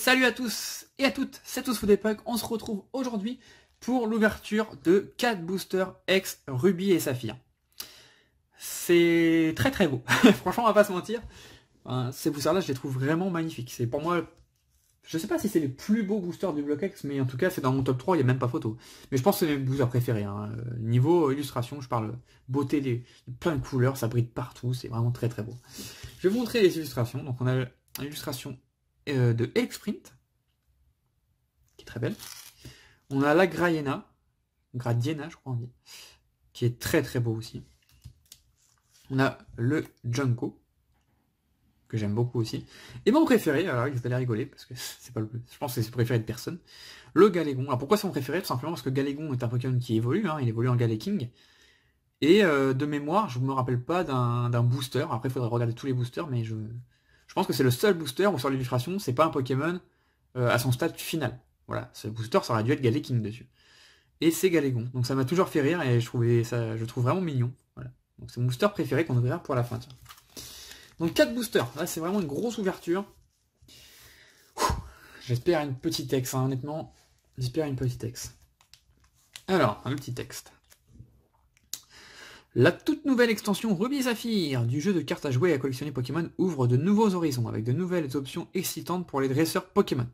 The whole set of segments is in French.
Salut à tous et à toutes, c'est TousFootEpoque. On se retrouve aujourd'hui pour l'ouverture de 4 boosters ex Ruby et Saphir. C'est très très beau, franchement on va pas se mentir. Ces boosters là je les trouve vraiment magnifiques. C'est pour moi, je sais pas si c'est les plus beaux boosters du BlockX, mais en tout cas c'est dans mon top 3, il n'y a même pas photo. Mais je pense que c'est mes boosters préférés. Niveau illustration, je parle beauté, plein de couleurs, ça brille partout, c'est vraiment très très beau. Je vais vous montrer les illustrations. Donc on a l'illustration de Elixprint, qui est très belle. On a la Gradiena, je crois on dit, qui est très très beau aussi. On a le Junko, que j'aime beaucoup aussi. Et mon préféré, alors vous allez rigoler, parce que c'est pas je pense que c'est le préféré de personne, le Galégon. Alors pourquoi c'est mon préféré? Tout simplement parce que Galégon est un Pokémon qui évolue, il évolue en Galéking. Et de mémoire, je ne me rappelle pas d'un booster. Après, il faudrait regarder tous les boosters, mais je pense que c'est le seul booster où sur l'illustration, c'est pas un Pokémon à son stade final. Voilà, ce booster, ça aurait dû être Galéking dessus. Et c'est Galégon. Donc ça m'a toujours fait rire et je le trouve vraiment mignon. Voilà. Donc c'est mon booster préféré qu'on ouvrira pour la fin. Tiens. Donc 4 boosters. Là, c'est vraiment une grosse ouverture. J'espère une petite ex, honnêtement. J'espère une petite ex. Alors, un petit texte. La toute nouvelle extension Ruby et Saphir du jeu de cartes à jouer et à collectionner Pokémon ouvre de nouveaux horizons avec de nouvelles options excitantes pour les dresseurs Pokémon.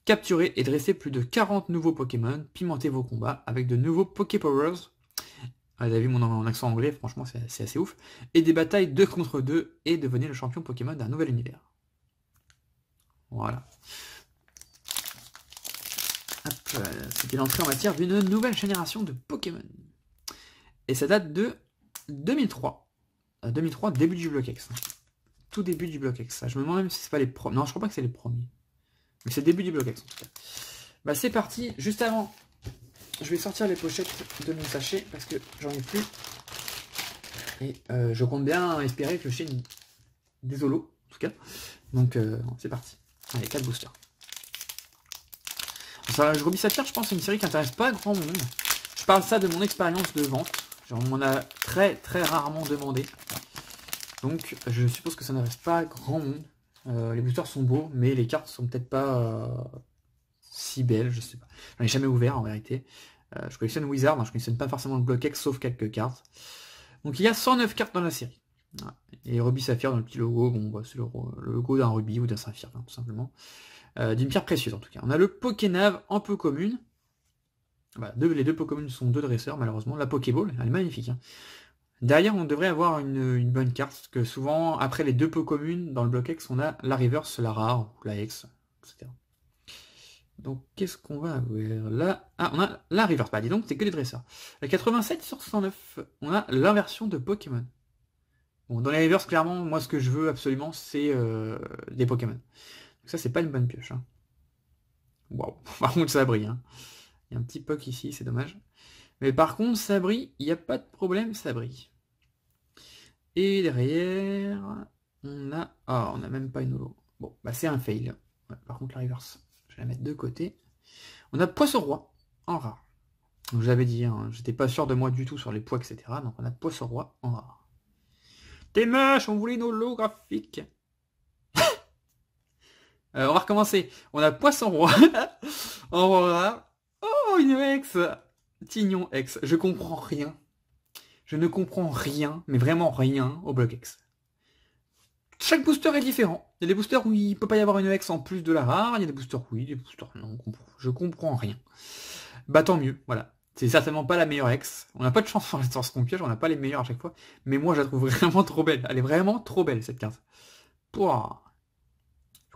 Capturez et dressez plus de 40 nouveaux Pokémon, pimentez vos combats avec de nouveaux Poképowers. Vous avez vu mon accent anglais, franchement c'est assez ouf. Et des batailles 2 contre 2 et devenez le champion Pokémon d'un nouvel univers. Voilà. C'était l'entrée en matière d'une nouvelle génération de Pokémon. Et ça date de 2003. 2003, début du BlockX. Tout début du BlockX. Je me demande même si c'est pas les premiers. Non, je crois pas que c'est les premiers. Mais c'est le début du BlockX en tout cas. Bah c'est parti. Juste avant, je vais sortir les pochettes de mon sachet parce que j'en ai plus. Et je compte bien espérer que je une des holos, en tout cas. Donc c'est parti. Allez, 4 boosters. Ça, Ruby Saphir, je pense, c'est une série qui intéresse pas grand monde. Je parle ça de mon expérience de vente. On m'en a très très rarement demandé. Donc je suppose que ça n'intéresse pas grand monde. Les boosters sont beaux, mais les cartes sont peut-être pas si belles, je sais pas. J'en ai jamais ouvert en vérité. Je collectionne Wizard, je collectionne pas forcément le BlockX sauf quelques cartes. Donc il y a 109 cartes dans la série. Voilà. Et Ruby Saphir dans le petit logo, bon bah, c'est le logo d'un Ruby ou d'un Saphir, tout simplement. D'une pierre précieuse en tout cas. On a le Pokénave en peu commune. Bah, les deux Pokémon sont deux dresseurs malheureusement. La Pokéball, elle est magnifique. Derrière on devrait avoir une bonne carte, parce que souvent après les deux Pokémon dans le BlockX on a la Reverse, la Rare, la X, etc. Donc qu'est-ce qu'on va avoir là? Ah, on a la Reverse, bah dis donc c'est que des dresseurs. La 87 sur 109, on a l'inversion de Pokémon. Bon, dans les Reverse clairement, moi ce que je veux absolument c'est des Pokémon. Donc ça c'est pas une bonne pioche. Waouh, par contre ça brille. Il y a un petit poc ici, c'est dommage. Mais par contre, ça brille, il n'y a pas de problème, ça brille. Et derrière, on a... Ah, on n'a même pas une holo. Bon, bah c'est un fail. Ouais, par contre, la reverse, je vais la mettre de côté. On a Poisson-Roi en rare. Donc j'avais dit, j'étais pas sûr de moi du tout sur les poids, etc. Donc on a Poisson-Roi en rare. T'es moche, on voulait une holographique. On va recommencer. On a Poisson-Roi en rare. Oh, une ex! Tignon ex. Je comprends rien. Je ne comprends rien, mais vraiment rien au BlockX. Chaque booster est différent. Il y a des boosters où il ne peut pas y avoir une ex en plus de la rare. Il y a des boosters oui, des boosters non. Je comprends rien. Bah tant mieux, voilà. C'est certainement pas la meilleure ex. On n'a pas de chance sur ce qu'on pioche, on n'a pas les meilleurs à chaque fois. Mais moi je la trouve vraiment trop belle. Elle est vraiment trop belle cette carte. Pouah.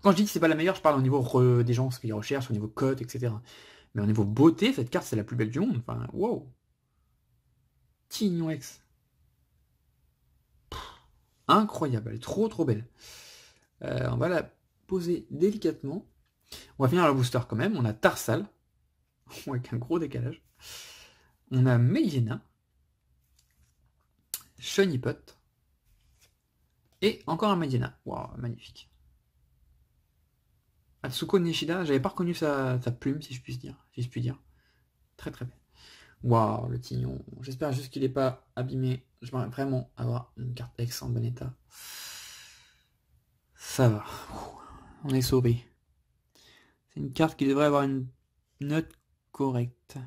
Quand je dis que c'est pas la meilleure, je parle au niveau des gens qui recherchent, au niveau cote, etc. Mais au niveau beauté, cette carte c'est la plus belle du monde. Enfin, wow. Tignon ex. Incroyable, elle est trop trop belle. On va la poser délicatement. On va finir le booster quand même. On a Tarsal, avec un gros décalage. On a Meiyena, Shunipot, et encore un Meiyena. Waouh, magnifique. Atsuko Nishida, j'avais pas reconnu sa plume, si je puis dire. Très très bien. Waouh, le tignon. J'espère juste qu'il n'est pas abîmé. J'aimerais vraiment avoir une carte X en bon état. Ça va. On est sauvé. C'est une carte qui devrait avoir une note correcte.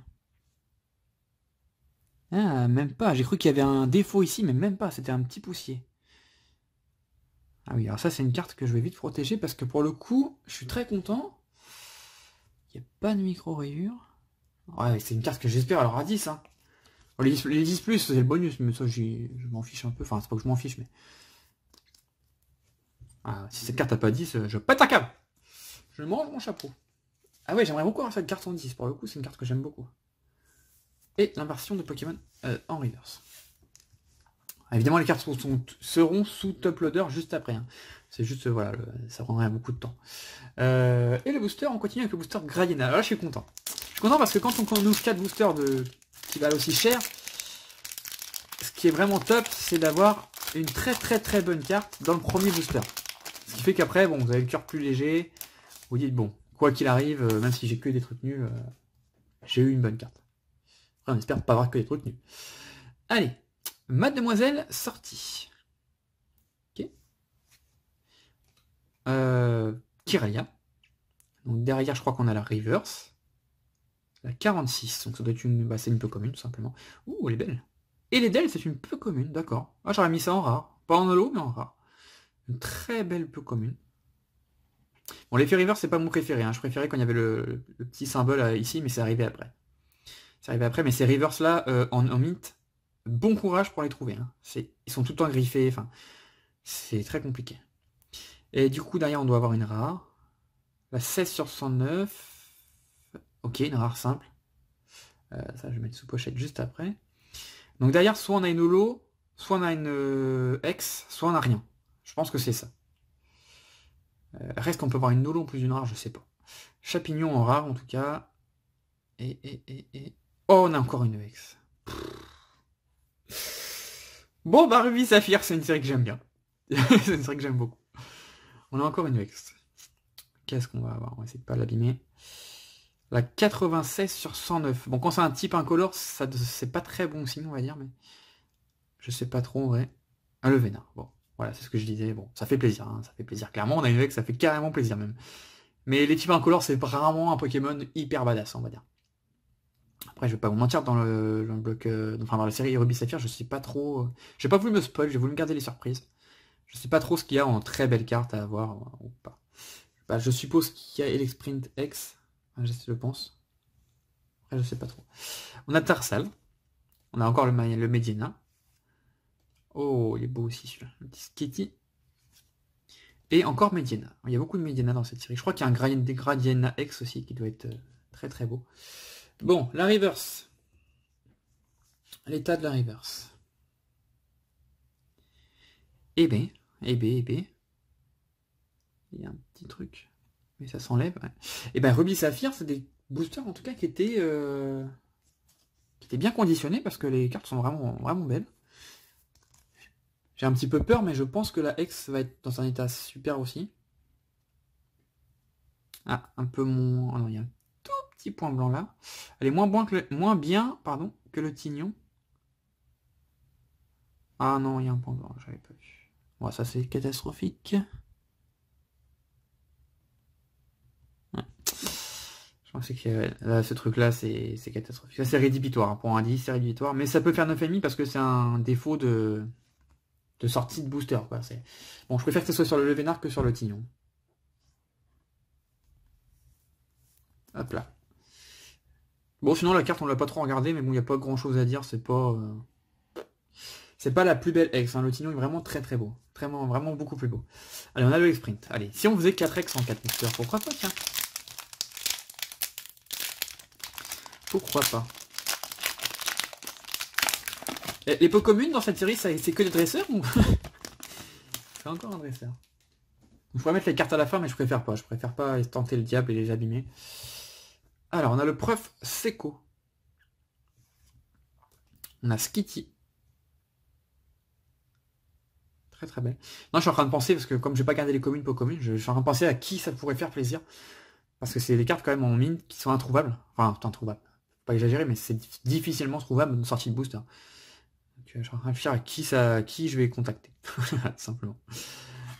Ah, même pas. J'ai cru qu'il y avait un défaut ici, mais même pas. C'était un petit poussier. Ah oui, alors ça, c'est une carte que je vais vite protéger parce que pour le coup, je suis très content. Il n'y a pas de micro-rayure. Ouais, c'est une carte que j'espère alors à 10. Hein. Bon, les 10 plus, c'est le bonus, mais ça, je m'en fiche un peu. Enfin, c'est pas que je m'en fiche, mais... Ah, si cette carte n'a pas 10, je pète un câble. Je mange mon chapeau. Ah ouais, j'aimerais beaucoup avoir cette carte en 10. Pour le coup, c'est une carte que j'aime beaucoup. Et l'inversion de Pokémon en reverse. Évidemment, les cartes seront sous top loader juste après. Hein. C'est juste, voilà, ça prendrait beaucoup de temps. Et le booster, on continue avec le booster Gradiena. Alors là, je suis content. Je suis content parce que quand on ouvre 4 boosters qui valent aussi cher, ce qui est vraiment top, c'est d'avoir une très bonne carte dans le premier booster. Ce qui fait qu'après, bon, vous avez le cœur plus léger. Vous dites, bon, quoi qu'il arrive, même si j'ai que des trucs nuls, j'ai eu une bonne carte. Après, on espère pas avoir que des trucs nuls. Allez, Mademoiselle sortie. Ok. Kiraya. Donc derrière, je crois qu'on a la reverse. La 46. Donc ça doit être une... Bah, c'est une peu commune, tout simplement. Ouh, elle est belle. Et les Del, c'est une peu commune, d'accord. Ah, j'aurais mis ça en rare. Pas en holo, mais en rare. Une très belle peu commune. Bon, l'effet reverse, c'est pas mon préféré. Hein. Je préférais quand il y avait le petit symbole ici, mais c'est arrivé après. C'est arrivé après, mais ces reverse là, en mint, bon courage pour les trouver. Hein. Ils sont tout le temps griffés, enfin, c'est très compliqué. Et du coup, derrière, on doit avoir une rare. La 16 sur 109. Ok, une rare simple. Ça, je vais mettre sous pochette juste après. Donc derrière, soit on a une holo, soit on a une X, soit on a rien. Je pense que c'est ça. Reste qu'on peut avoir une holo en plus d'une rare, je sais pas. Chapignon en rare, en tout cas. Oh, on a encore une X. Bon, bah, Ruby Saphir, c'est une série que j'aime bien. C'est une série que j'aime beaucoup. On a encore une X. Qu'est-ce qu'on va avoir? On va essayer de pas l'abîmer. La 96 sur 109. Bon, quand c'est un type incolore, c'est pas très bon signe, on va dire, mais je sais pas trop en vrai. Ah, le vénard. Bon, voilà, c'est ce que je disais. Bon, ça fait plaisir, hein, ça fait plaisir. Clairement, on a une X, ça fait carrément plaisir même. Mais les types incolores, c'est vraiment un Pokémon hyper badass, on va dire. Après, je vais pas vous mentir, dans le bloc, enfin dans la série Ruby Saphir, je sais pas trop. J'ai pas voulu me spoil, j'ai voulu me garder les surprises. Je sais pas trop ce qu'il y a en très belle carte à avoir ou pas. Bah, je suppose qu'il y a Elexprint X, je pense. Après, je sais pas trop. On a Tarsal. On a encore le Medina. Oh, il est beau aussi celui-là. Le petit Skitty. Et encore Medina. Il y a beaucoup de Medina dans cette série. Je crois qu'il y a un Gradiena X aussi qui doit être très beau. Bon, la reverse. L'état de la reverse. Eh ben. Il y a un petit truc. Mais ça s'enlève. Ouais. Et ben Ruby Saphir, c'est des boosters en tout cas qui étaient bien conditionnés parce que les cartes sont vraiment belles. J'ai un petit peu peur, mais je pense que la X va être dans un état super aussi. Ah, un peu moins... Oh non, il y a un tout petit point blanc là. Elle est moins bien que le Tignon. Ah non, il y a un point blanc, j'avais pas vu. Bon, ça c'est catastrophique. Ouais. Je pensais que là, ce truc là, c'est catastrophique. Ça c'est rédhibitoire. Hein. Pour un 10, c'est rédhibitoire. Mais ça peut faire 9,5 parce que c'est un défaut de sortie de booster. Quoi. Bon, je préfère que ce soit sur le Levénard que sur le Tignon. Hop là. Bon, sinon la carte on l'a pas trop regardé, mais bon, il n'y a pas grand chose à dire. C'est pas la plus belle X. Hein. Le Tignon est vraiment très beau. Vraiment beaucoup plus beau. Allez, on a le X-Print. Allez, si on faisait 4X en 4 boosters, pourquoi pas, tiens. Pourquoi pas. Les pots communes dans cette série, c'est que des dresseurs ou... C'est encore un dresseur. Je pourrais mettre les cartes à la fin, mais je préfère pas. Je préfère pas tenter le diable et les abîmer. Alors, on a le Prof Seco. On a Skitty. Très belle. Non, je suis en train de penser, parce que comme j'ai pas gardé les communes pots communes, je suis en train de penser à qui ça pourrait faire plaisir. Parce que c'est des cartes quand même en mine qui sont introuvables. Enfin, introuvables. Faut pas exagérer, mais c'est difficilement trouvable une sortie de booster. Donc, je suis en train de réfléchir à qui je vais contacter. Tout simplement.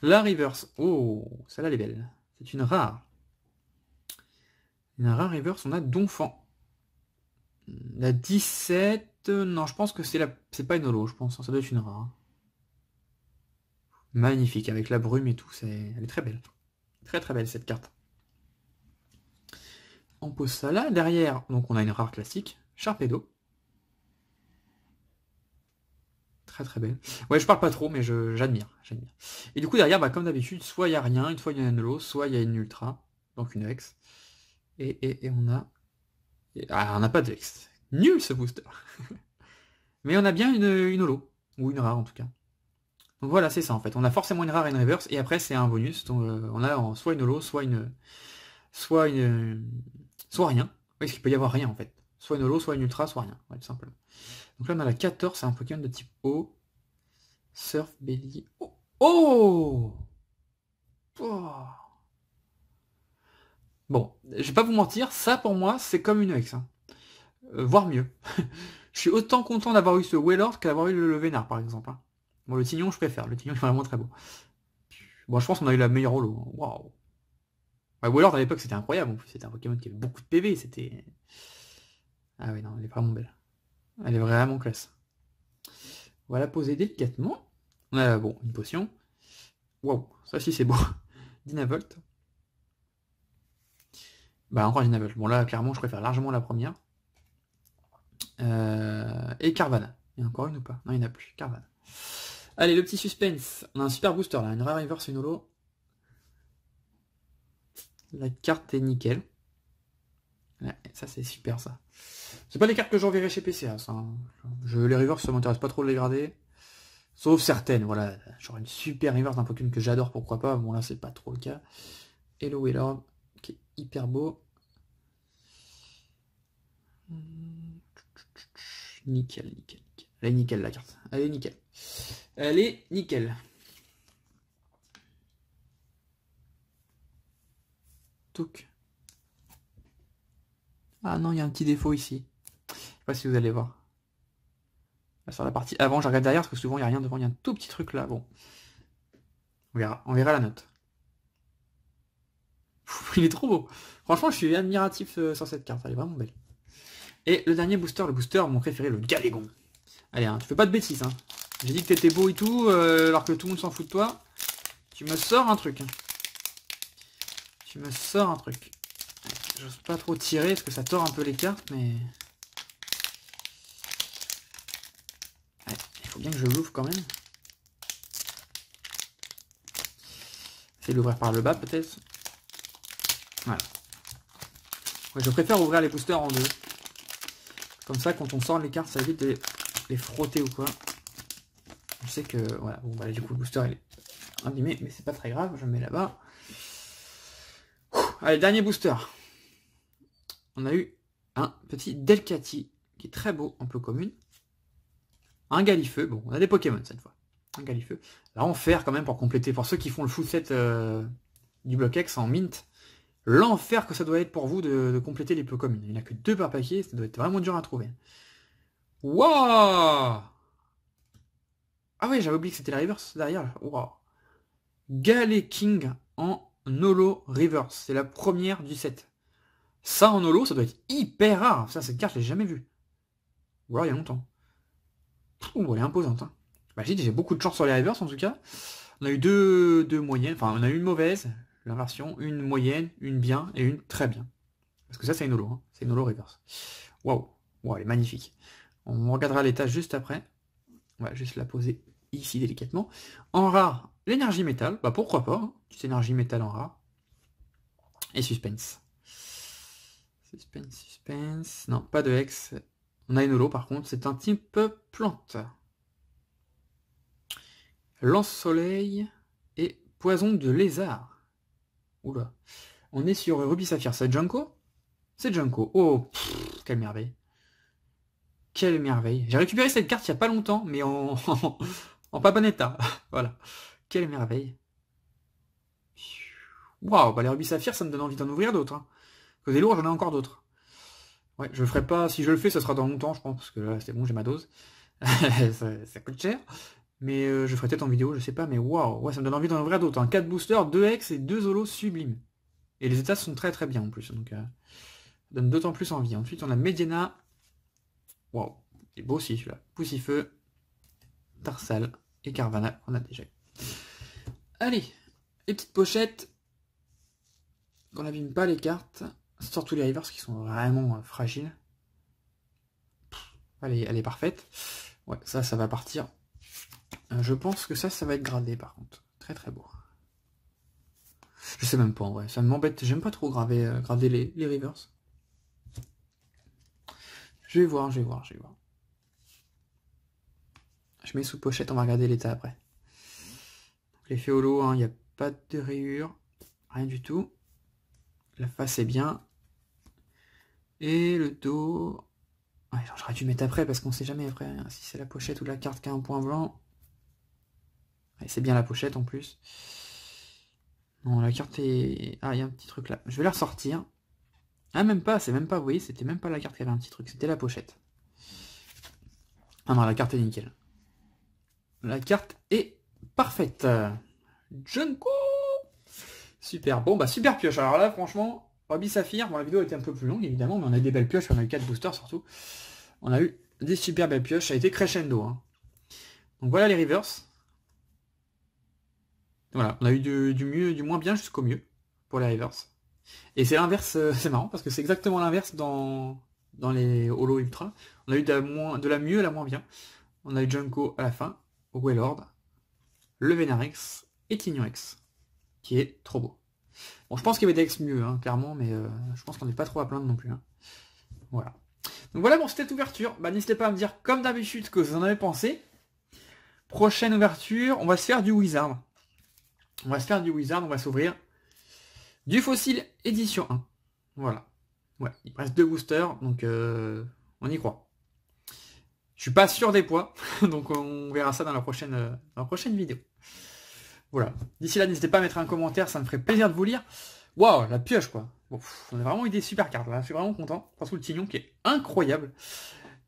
La reverse. Oh, celle-là elle est belle. C'est une rare. Une rare reverse, on a Donphan. La 17... non, je pense que c'est pas une holo, je pense. Ça doit être une rare. Magnifique, avec la brume et tout. Elle est très belle. Très très belle cette carte. On pose ça là. Derrière, donc on a une rare classique. Sharpedo. Très très belle. Ouais, je parle pas trop, mais j'admire. Et du coup, derrière, bah, comme d'habitude, soit il n'y a rien, une fois il y a une holo, soit il y a une ultra. Donc une X. Et on a... ah, on n'a pas de X. Nul ce booster. Mais on a bien une holo. Ou une rare en tout cas. Donc voilà, c'est ça en fait. On a forcément une rare et une reverse. Et après, c'est un bonus. Donc on a soit une holo, soit une... soit rien. Oui, parce qu'il peut y avoir rien en fait. Soit une holo, soit une ultra, soit rien. Ouais, tout simplement. Donc là, on a la 14, c'est un Pokémon de type O. Surf, Belly. Oh, oh, oh. Bon, je vais pas vous mentir, ça pour moi, c'est comme une X. Hein. Voire mieux. Je suis autant content d'avoir eu ce Wailord que d'avoir eu le Vénard, par exemple. Hein. Bon, le Tignon, je préfère. Le Tignon est vraiment très beau. Bon, je pense qu'on a eu la meilleure holo. Hein. Waouh. Ouais, Wailord, à l'époque, c'était incroyable. En plus, c'était un Pokémon qui avait beaucoup de PV. C'était... ah oui, non, elle est vraiment belle. Elle est vraiment classe. On va la poser délicatement. On a, bon, une potion. Waouh, ça si c'est beau. Dynavolt. Bah, encore Dynavolt. Bon, là, clairement, je préfère largement la première. Et Carvana. Il y en a encore une ou pas? Non, il n'y en a plus. Carvana. Allez, le petit suspense. On a un super booster là. Une rare reverse, une holo. La carte est nickel. Ouais, ça, c'est super ça. C'est pas des cartes que j'enverrai chez PCA, ça. Hein. Les reverse, ça m'intéresse pas trop de les garder. Sauf certaines, voilà. Genre une super reverse d'un Pokémon que j'adore, pourquoi pas. Bon, là, c'est pas trop le cas. Hello Wailord, qui est hyper beau. Nickel. Elle est nickel la carte. Elle est nickel. Touc. Ah non, il y a un petit défaut ici. Je sais pas si vous allez voir. Là, sur la partie avant, je regarde derrière parce que souvent il n'y a rien devant, il y a un tout petit truc là. Bon. On verra la note. Il est trop beau. Franchement, je suis admiratif sur cette carte. Elle est vraiment belle. Et le dernier booster, mon préféré, le Galégon. Allez, hein, tu fais pas de bêtises. Hein. J'ai dit que t'étais beau et tout, alors que tout le monde s'en fout de toi. Tu me sors un truc. Hein. Tu me sors un truc. J'ose pas trop tirer parce que ça tord un peu les cartes, mais... ouais, il faut bien que je l'ouvre quand même. Essayer de l'ouvrir par le bas peut-être. Voilà. Ouais, je préfère ouvrir les boosters en deux. Comme ça, quand on sort les cartes, ça évite de les frotter ou quoi. Je sais que... voilà, bon, bah, du coup, le booster, il est abîmé, mais c'est pas très grave. Je le mets là-bas. Allez, dernier booster. On a eu un petit Delcatty, qui est très beau, un peu commune. Un Galifeu. Bon, on a des Pokémon cette fois. Un Galifeu. Là, en fer quand même pour compléter. Pour ceux qui font le full set du bloc X en mint. L'enfer que ça doit être pour vous de compléter les Pokémon. Il n'y a que 2 par paquet, ça doit être vraiment dur à trouver. Waouh! Ah ouais, j'avais oublié que c'était la reverse derrière. Waouh! Galeking en holo reverse. C'est la première du set. Ça en holo, ça doit être hyper rare. Ça, cette carte, je l'ai jamais vue. Ou alors il y a longtemps. Ouh, elle est imposante. Hein. Bah, j'ai beaucoup de chance sur les reverse en tout cas. On a eu deux moyennes. Enfin, on a eu une mauvaise, l'inversion, une moyenne, une bien et une très bien. Parce que ça, c'est une holo. Hein. C'est une holo reverse. Waouh! Wow, elle est magnifique. On regardera l'état juste après. On va juste la poser ici délicatement. En rare, l'énergie métal. Bah pourquoi pas. Hein. Petite énergie métal en rare. Et suspense. Suspense. Non, pas de hex. On a une holo par contre. C'est un type plante. Lance-soleil et poison de lézard. Oula. On est sur Ruby Saphir. C'est Junko? C'est Junko. Oh, pff, quelle merveille. Quelle merveille. J'ai récupéré cette carte il n'y a pas longtemps, mais en pas bon état. Voilà. Quelle merveille. Waouh, bah les Ruby Saphir, ça me donne envie d'en ouvrir d'autres. Hein. Parce que des lourds, j'en ai encore d'autres. Ouais, je le ferai pas. Si je le fais, ça sera dans longtemps, je pense, parce que là, c'est bon, j'ai ma dose. ça coûte cher. Mais je ferai peut-être en vidéo, je sais pas, mais waouh, ouais, ça me donne envie d'en ouvrir d'autres. Hein. 4 boosters, 2 X et 2 holos sublimes. Et les états sont très très bien en plus. Donc ça donne d'autant plus envie. Ensuite on a Medina. Waouh, il est beau aussi celui-là. Poussifeu, Tarsal et Carvana qu'on a déjà eu. Allez, les petites pochettes. On n'abîme pas les cartes. Surtout les rivers qui sont vraiment fragiles. Elle est parfaite. Ouais, ça va partir. Je pense que ça va être gradé par contre. Très très beau. Je sais même pas en vrai. Ça m'embête. J'aime pas trop grader les rivers. Je vais voir. Je mets sous pochette, on va regarder l'état après. L'effet holo, hein, il n'y a pas de rayures. Rien du tout. La face est bien. Et le dos... Ouais, j'aurais dû mettre après parce qu'on sait jamais après hein, si c'est la pochette ou la carte qui a un point blanc. Ouais, c'est bien la pochette en plus. Non, la carte est... Ah, il y a un petit truc là. Je vais la ressortir. Ah, même pas, c'est même pas, vous voyez, c'était même pas la carte qui avait un petit truc, c'était la pochette. Ah non, la carte est nickel. La carte est parfaite. Junko. Super, bon bah super pioche. Alors là, franchement, Ruby Saphir, bon la vidéo était un peu plus longue évidemment, mais on a des belles pioches, on a eu 4 boosters surtout. On a eu des super belles pioches, ça a été crescendo. Hein. Donc voilà les rivers. Voilà, on a eu du mieux, du moins bien jusqu'au mieux pour les rivers. Et c'est l'inverse, c'est marrant parce que c'est exactement l'inverse dans les Holo Ultra. On a eu de la mieux à la moins bien. On a eu Junko à la fin, Wailord, le Venarex et Tignorex, qui est trop beau. Bon, je pense qu'il y avait Dex mieux, hein, clairement, mais je pense qu'on n'est pas trop à plaindre non plus. Hein. Voilà. Donc voilà pour cette ouverture. Bah, n'hésitez pas à me dire, comme d'habitude, ce que vous en avez pensé. Prochaine ouverture, on va se faire du Wizard. On va s'ouvrir du Fossile édition 1. Voilà. Ouais, il reste 2 boosters, donc on y croit. Je suis pas sûr des poids, donc on verra ça dans la prochaine vidéo. Voilà. D'ici là, n'hésitez pas à mettre un commentaire, ça me ferait plaisir de vous lire. Waouh, la pioche quoi. Bon, on a vraiment eu des super cartes là, je suis vraiment content. Surtout le Tignon qui est incroyable.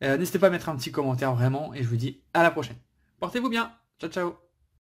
N'hésitez pas à mettre un petit commentaire vraiment, et je vous dis à la prochaine. Portez-vous bien. Ciao ciao.